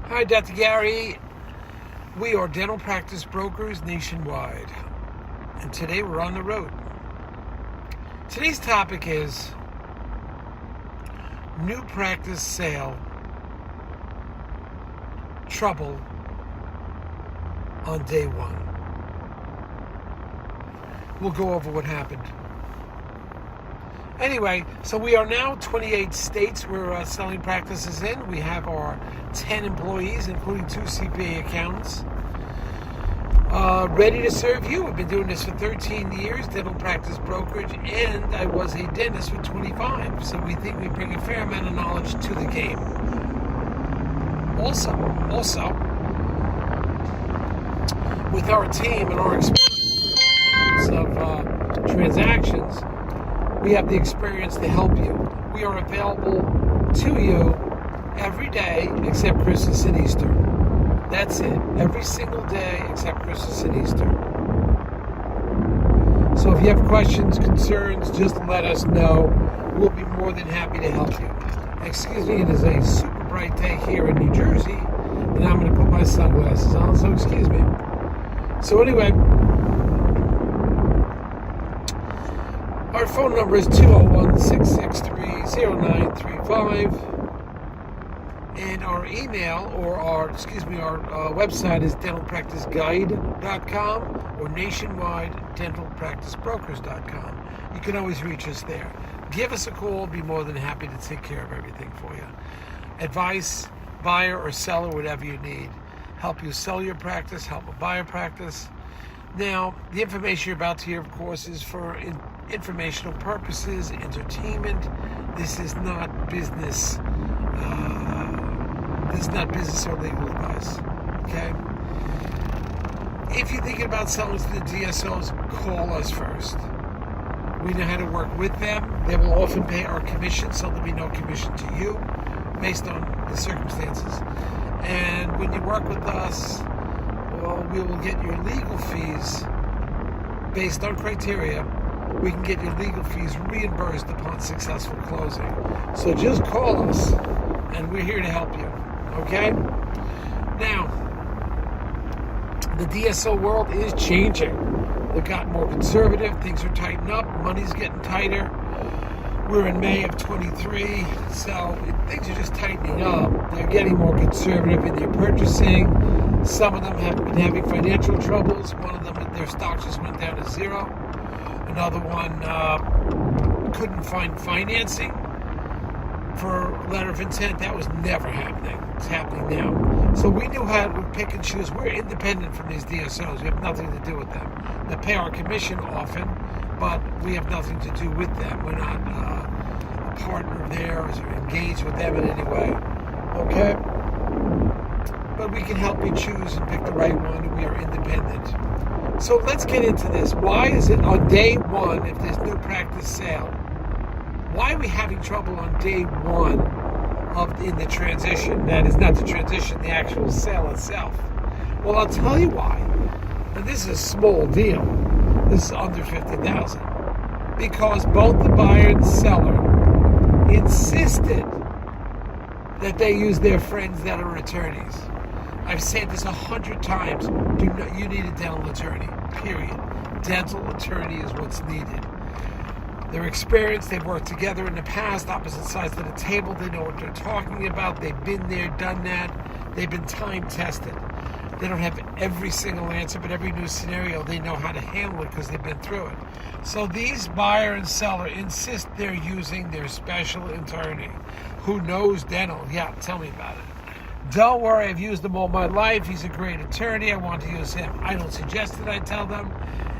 Hi, Dr. Gary. We are dental practice brokers nationwide, and today we're on the road. Today's topic is new practice sale trouble on day one. We'll go over what happened. Anyway, so we are now 28 states we're selling practices in. We have our 10 employees, including 2 CPA accountants, ready to serve you. We've been doing this for 13 years, dental practice brokerage, and I was a dentist for 25. So we think we bring a fair amount of knowledge to the game. Also, with our team and our experience of transactions, we have the experience to help you. We are available to you every day except Christmas and Easter. That's it. Every single day except Christmas and Easter. So if you have questions, concerns, just let us know. We'll be more than happy to help you. Excuse me, it is a super bright day here in New Jersey, and I'm going to put my sunglasses on, so excuse me. So anyway, our phone number is 201-663-0935. And our email, our website is dentalpracticeguide.com or nationwidedentalpracticebrokers.com. You can always reach us there. Give us a call. Be more than happy to take care of everything for you. Advice, buyer or seller, whatever you need. Help you sell your practice, help a buyer practice. Now, the information you're about to hear, of course, is for informational purposes, entertainment. This is not business. This is not business or legal advice. Okay? If you're thinking about selling to the DSOs, call us first. We know how to work with them. They will often pay our commission, so there'll be no commission to you based on the circumstances. And when you work with us, well, we will get your legal fees based on criteria. We can get your legal fees reimbursed upon successful closing. So just call us, and we're here to help you. Okay? Now, the DSO world is changing. They've gotten more conservative. Things are tightening up. Money's getting tighter. We're in May of 23, so things are just tightening up. They're getting more conservative in their purchasing. Some of them have been having financial troubles. One of them, their stock just went down to zero. Another one couldn't find financing for letter of intent. That was never happening. It's happening now. So we knew how to pick and choose. We're independent from these DSOs. We have nothing to do with them. They pay our commission often, but we have nothing to do with them. We're not a partner of theirs or engaged with them in any way. Okay? But we can help you choose and pick the right one. We are independent. So let's get into this. Why is it on day one, if there's new practice sale, why are we having trouble on day one in the transition? That is not the transition, the actual sale itself. Well, I'll tell you why. And this is a small deal. This is under $50,000. Because both the buyer and seller insisted that they use their friends that are attorneys. I've said this 100 times. You need a dental attorney, period. Dental attorney is what's needed. They're experienced. They've worked together in the past, opposite sides of the table. They know what they're talking about. They've been there, done that. They've been time tested. They don't have every single answer, but every new scenario, they know how to handle it because they've been through it. So these buyer and seller insist they're using their special attorney who knows dental. Yeah, tell me about it. Don't worry, I've used him all my life. He's a great attorney. I want to use him. I don't suggest it. I tell them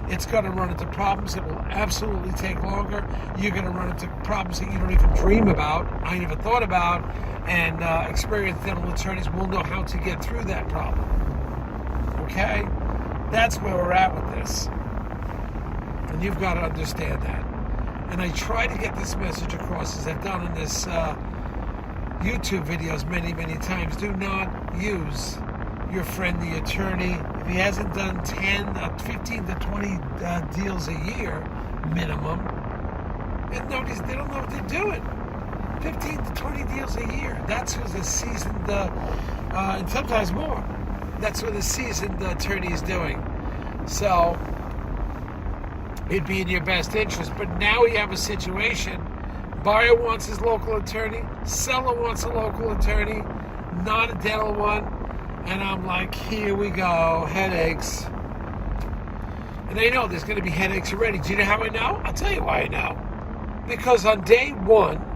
it's going to run into problems. It will absolutely take longer. You're going to run into problems that you don't even dream about, I never thought about, and experienced dental attorneys will know how to get through that problem. Okay? That's where we're at with this. And you've got to understand that. And I try to get this message across, as I've done in this YouTube videos many, many times. Do not use your friend, the attorney. If he hasn't done 15 to 20 deals a year, minimum, they don't know what they're doing. 15 to 20 deals a year. That's who the seasoned, and sometimes more. That's what the seasoned attorney is doing. So it'd be in your best interest. But now we have a situation. Buyer wants his local attorney. Seller wants a local attorney, not a dental one. And I'm like, here we go, headaches. And I know there's going to be headaches already. Do you know how I know? I'll tell you why I know. Because on day one,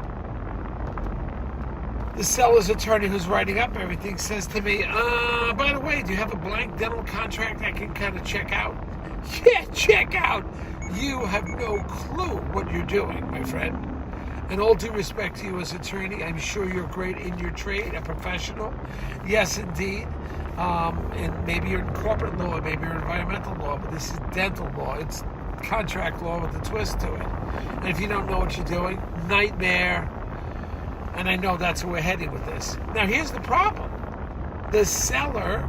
the seller's attorney who's writing up everything says to me, by the way, do you have a blank dental contract I can kind of check out? Yeah, check out. You have no clue what you're doing, my friend. And all due respect to you as attorney, I'm sure you're great in your trade, a professional. Yes, indeed. And maybe you're in corporate law, maybe you're in environmental law, but this is dental law. It's contract law with a twist to it. And if you don't know what you're doing, nightmare. And I know that's where we're heading with this. Now, here's the problem. The seller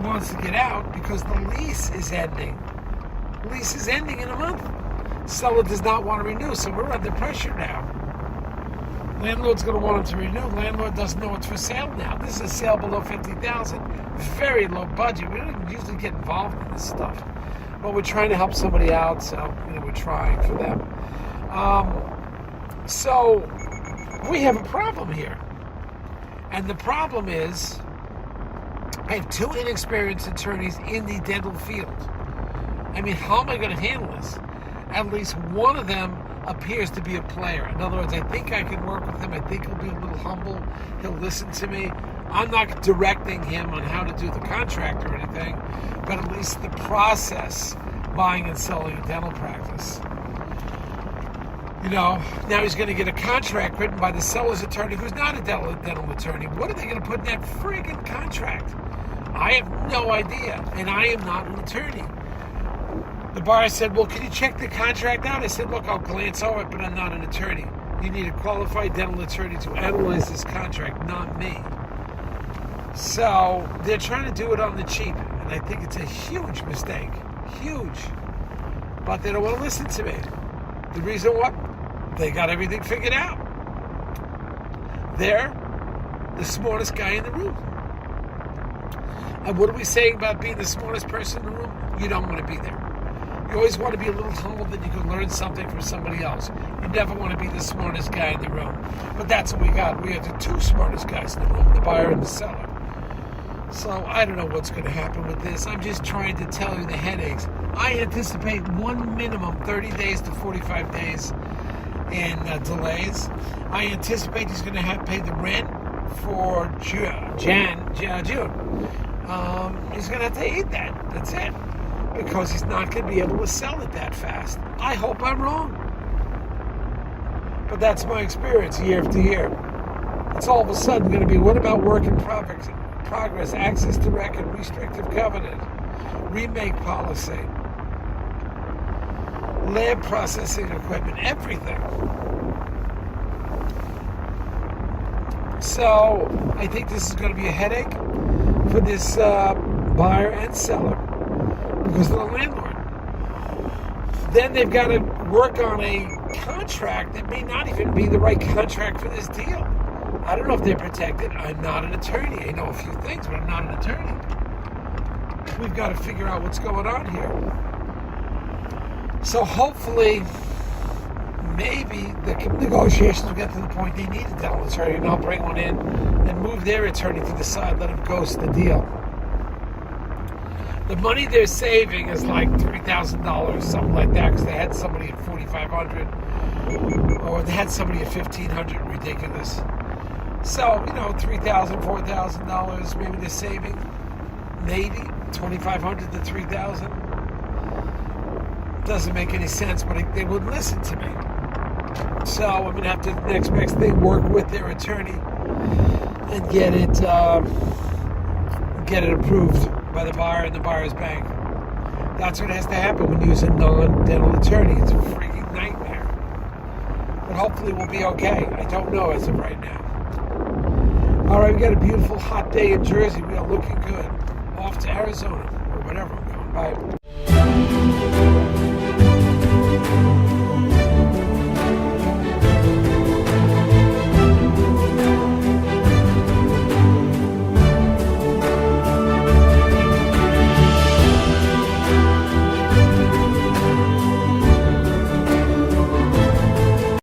wants to get out because the lease is ending. Lease is ending in a month. Seller does not want to renew, so we're under pressure now. Landlord's going to want him to renew. Landlord doesn't know it's for sale now. This is a sale below $50,000. Very low budget. We don't usually get involved in this stuff. But we're trying to help somebody out, so we're trying for them. So we have a problem here. And the problem is I have two inexperienced attorneys in the dental field. I mean, how am I going to handle this? At least one of them appears to be a player. In other words, I think I can work with him. I think he'll be a little humble. He'll listen to me. I'm not directing him on how to do the contract or anything, but at least the process, buying and selling a dental practice. Now he's going to get a contract written by the seller's attorney who's not a dental attorney. What are they going to put in that friggin' contract? I have no idea, and I am not an attorney. The buyer said, well, can you check the contract out? I said, look, I'll glance over it, but I'm not an attorney. You need a qualified dental attorney to analyze this contract, not me. So they're trying to do it on the cheap, and I think it's a huge mistake. Huge. But they don't want to listen to me. The reason what? They got everything figured out. They're the smartest guy in the room. And what are we saying about being the smartest person in the room? You don't want to be there. You always want to be a little humble that you can learn something from somebody else. You never want to be the smartest guy in the room. But that's what we got. We have the two smartest guys in the room, the buyer and the seller. So I don't know what's going to happen with this. I'm just trying to tell you the headaches. I anticipate one minimum 30 days to 45 days in delays. I anticipate he's going to have to pay the rent for June. He's going to have to eat that. That's it. Because he's not going to be able to sell it that fast. I hope I'm wrong. But that's my experience year after year. It's all of a sudden going to be, what about work in progress, access to record, restrictive covenant, remake policy, lab processing equipment, everything. So I think this is going to be a headache for this buyer and seller because of the landlord. Then they've got to work on a contract that may not even be the right contract for this deal. I don't know if they're protected. I'm not an attorney. I know a few things, but I'm not an attorney. We've got to figure out what's going on here. So hopefully, maybe the negotiations will get to the point they need a dental attorney, and I'll bring one in and move their attorney to the side, let them ghost the deal. The money they're saving is like $3,000, something like that, because they had somebody at $4,500, or they had somebody at $1,500. Ridiculous. So, $3,000, $4,000, maybe they're saving, maybe $2,500 to $3,000. Doesn't make any sense, but they wouldn't listen to me. So I'm going to have to, the next best thing, work with their attorney and get it approved by the buyer and the buyer's bank. That's what has to happen when you use a non-dental attorney. It's a freaking nightmare. But hopefully we'll be okay. I don't know as of right now. All right, we got a beautiful hot day in Jersey. We are looking good. Off to Arizona or whatever I'm going. Bye.